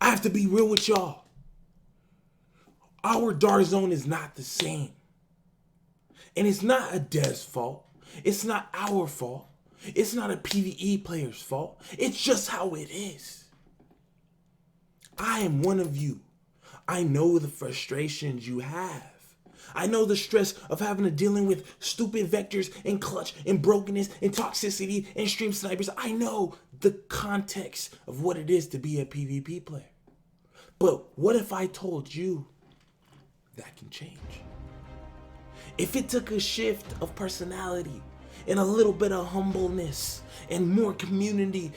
I have to be real with y'all. Our dark zone is not the same. And it's not a dev's fault. It's not our fault. It's not a PvE player's fault. It's just how it is. I am one of you. I know the frustrations you have. I know the stress of having to dealing with stupid vectors and clutch and brokenness and toxicity and stream snipers. I know the context of what it is to be a PvP player. But what if I told you that can change? If it took a shift of personality and a little bit of humbleness and more community,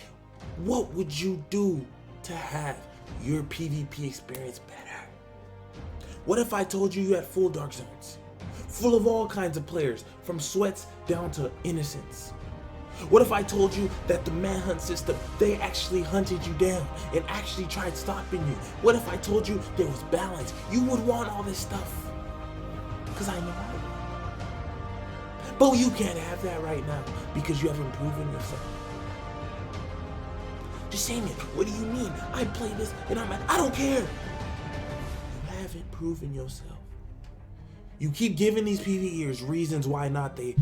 what would you do to have your PvP experience better? What if I told you you had full dark zones, full of all kinds of players, from sweats down to innocence? What if I told you that the manhunt system, they actually hunted you down and actually tried stopping you? What if I told you there was balance? You would want all this stuff, because I know I would. But you can't have that right now because you haven't proven yourself. Jesimein, what do you mean? I play this and I don't care. You haven't proven yourself. You keep giving these PvEers reasons why not they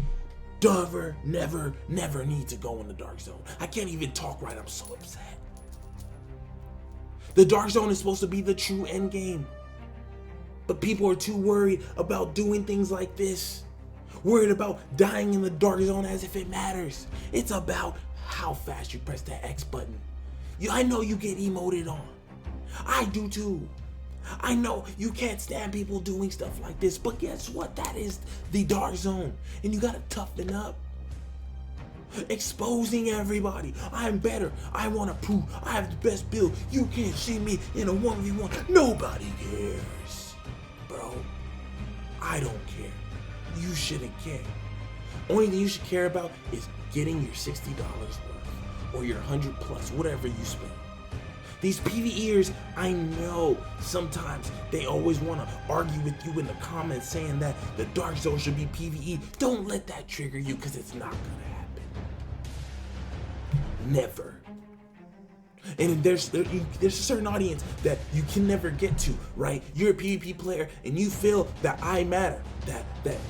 never need to go in the dark zone. I can't even talk right, I'm so upset. The dark zone is supposed to be the true end game. But people are too worried about doing things like this. Worried about dying in the dark zone as if it matters. It's about how fast you press that X button. I know you get emoted on. I do too. I know you can't stand people doing stuff like this, but guess what? That is the dark zone, and you gotta toughen up. Exposing everybody. I'm better. I want to prove I have the best build. You can't see me in a 1v1. Nobody cares. Bro, I don't care. You shouldn't care. Only thing you should care about is getting your $60 worth or your 100 plus, whatever you spend. These PvEers, I know sometimes they always want to argue with you in the comments saying that the dark zone should be PvE. Don't let that trigger you, because it's not gonna happen. Never. And there's a certain audience that you can never get to, right? You're a PvP player and you feel that I matter, that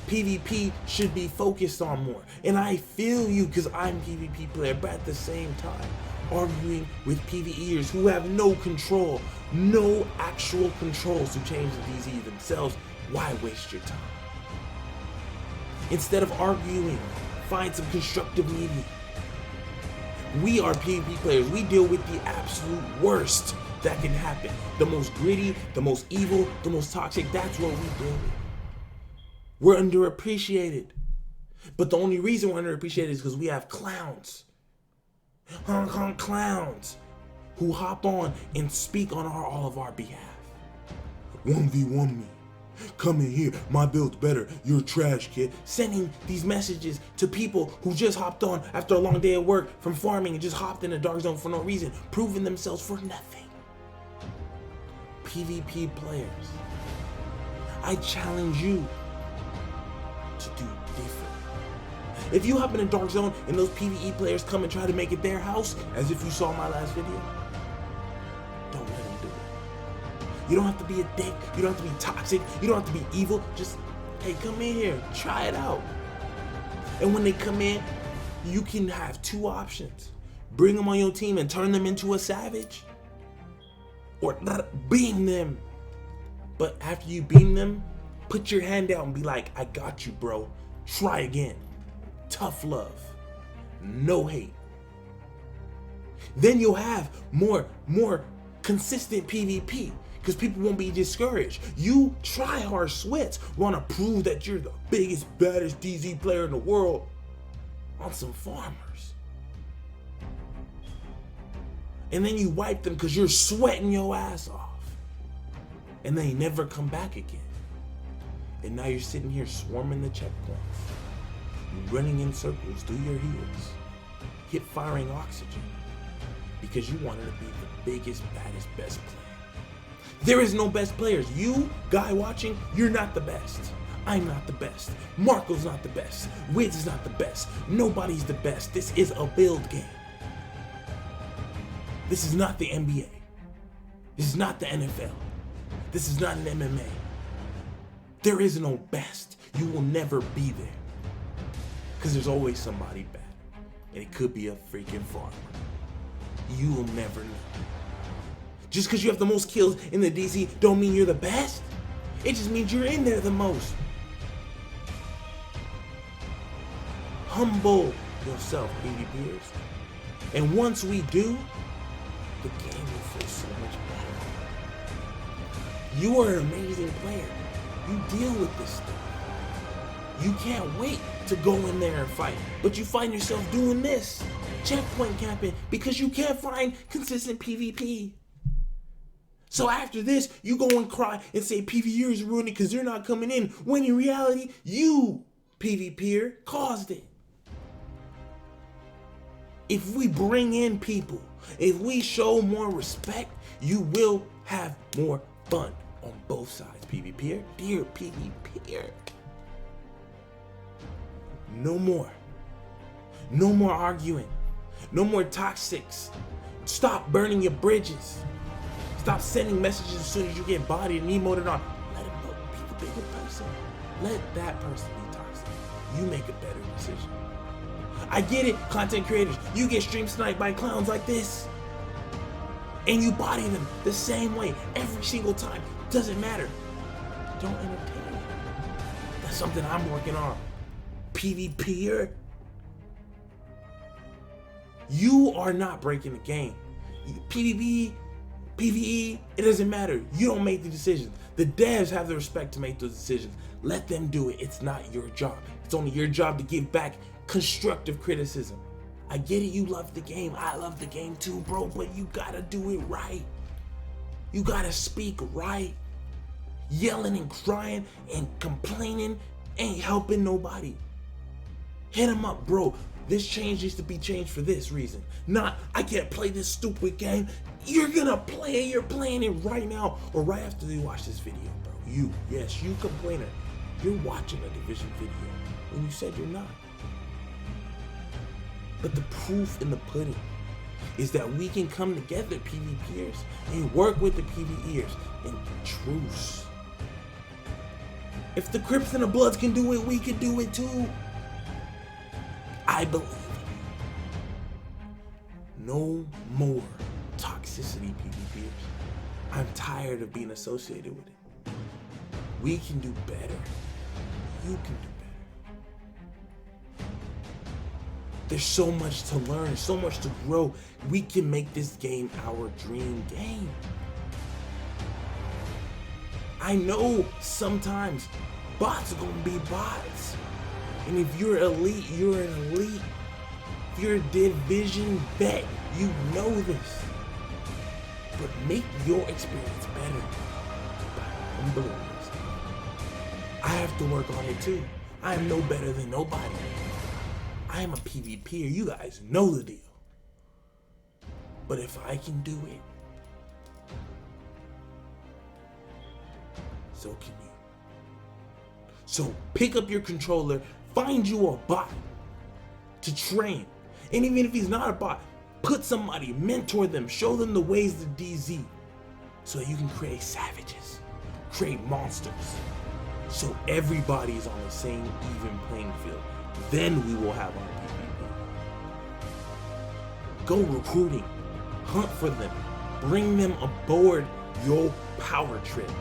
PvP should be focused on more. And I feel you, because I'm a PvP player, but at the same time, arguing with PvEers who have no control, no actual controls to change the DZ themselves, why waste your time? Instead of arguing, find some constructive media. We are PvP players. We deal with the absolute worst that can happen. The most gritty, the most evil, the most toxic. That's what we deal with. We're underappreciated. But the only reason we're underappreciated is because we have clowns. Hong Kong clowns who hop on and speak on all of our behalf. 1v1 me. Come in here, my build's better, you're trash, kid. Sending these messages to people who just hopped on after a long day at work from farming and just hopped in the dark zone for no reason, proving themselves for nothing. PvP players, I challenge you to do different. If you hop in a dark zone and those PvE players come and try to make it their house, as if you saw my last video, don't let them do it. You don't have to be a dick. You don't have to be toxic. You don't have to be evil. Just, hey, come in here. Try it out. And when they come in, you can have two options. Bring them on your team and turn them into a savage, or beam them. But after you beam them, put your hand out and be like, I got you, bro. Try again. Tough love. No hate. Then you'll have more consistent PvP, because people won't be discouraged. You try hard sweats want to prove that you're the biggest, baddest DZ player in the world on some farmers. And then you wipe them because you're sweating your ass off. And they never come back again. And now you're sitting here swarming the checkpoints, running in circles through your heels, hip firing oxygen, because you wanted to be the biggest, baddest, best player. There is no best players. You, guy watching, you're not the best. I'm not the best. Marco's not the best. Wiz is not the best. Nobody's the best. This is a build game. This is not the NBA. This is not the NFL. This is not an MMA. There is no best. You will never be there. Because there's always somebody bad. And it could be a freaking farmer. You will never know. Just because you have the most kills in the DC don't mean you're the best. It just means you're in there the most. Humble yourself, PvPers. And once we do, the game will feel so much better. You are an amazing player. You deal with this stuff. You can't wait to go in there and fight, but you find yourself doing this, checkpoint camping, because you can't find consistent PvP. So after this, you go and cry and say PvE is ruining because they're not coming in, when in reality, you, PvPer, caused it. If we bring in people, if we show more respect, you will have more fun on both sides, PvPer. Dear PvPer. No more. No more arguing. No more toxics. Stop burning your bridges. Stop sending messages as soon as you get bodied and emoted on. Let him go. Be the bigger person. Let that person be toxic. You make a better decision. I get it, content creators. You get stream sniped by clowns like this. And you body them the same way every single time. Doesn't matter. Don't entertain it. That's something I'm working on. PvPer. You are not breaking the game. PvP, PvE, it doesn't matter. You don't make the decisions. The devs have the respect to make those decisions. Let them do it. It's not your job. It's only your job to give back constructive criticism. I get it, you love the game. I love the game too, bro, but you gotta do it right. You gotta speak right. Yelling and crying and complaining ain't helping nobody. Hit him up, bro. This change needs to be changed for this reason. Not, I can't play this stupid game. You're gonna play it. You're playing it right now or right after you watch this video, bro. You, yes, you complainer. You're watching a Division video when you said you're not. But the proof in the pudding is that we can come together, PvPers, and work with the PvEers in truce. If the Crips and the Bloods can do it, we can do it too. I believe it. No more toxicity, PvPers. I'm tired of being associated with it. We can do better. You can do better. There's so much to learn, so much to grow. We can make this game our dream game. I know sometimes bots are gonna be bots. And if you're elite, you're an elite. If you're a division vet, you know this. But make your experience better by humbling yourself. I have to work on it too. I am no better than nobody. I am a PvPer, you guys know the deal. But if I can do it, so can you. So pick up your controller, find you a bot to train. And even if he's not a bot, put somebody, mentor them, show them the ways of DZ. So you can create savages, create monsters. So everybody is on the same even playing field. Then we will have our PvP. Go recruiting, hunt for them, bring them aboard your power trip,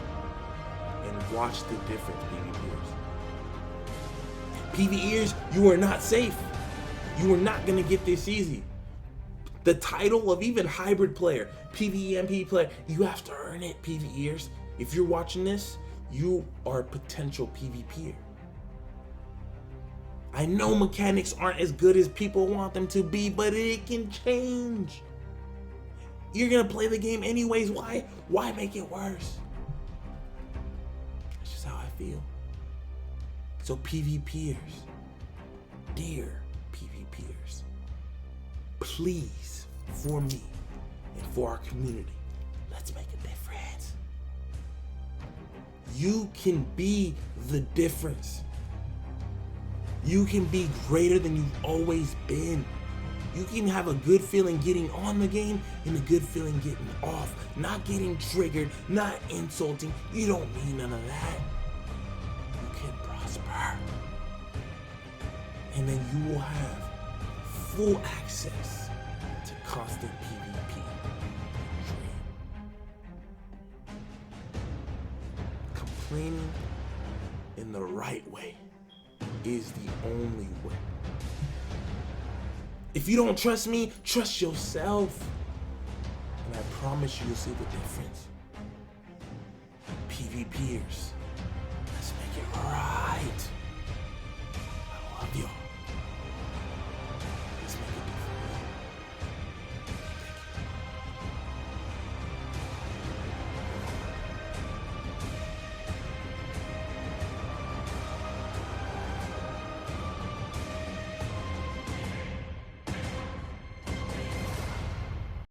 and watch the difference, PvPers. PvEers, you are not safe. You are not gonna get this easy. The title of even hybrid player, PvE and PvE player, you have to earn it, PvEers. If you're watching this, you are a potential PvPer. I know mechanics aren't as good as people want them to be, but it can change. You're gonna play the game anyways. Why make it worse? That's just how I feel. So PvPers, dear PvPers, please, for me and for our community, let's make a difference. You can be the difference. You can be greater than you've always been. You can have a good feeling getting on the game and a good feeling getting off. Not getting triggered, not insulting. You don't need none of that. You can prosper. And then you will have full access to constant PvP. Dream. Complaining in the right way is the only way. If you don't trust me, trust yourself. And I promise you'll see the difference. PvPers, let's make it right.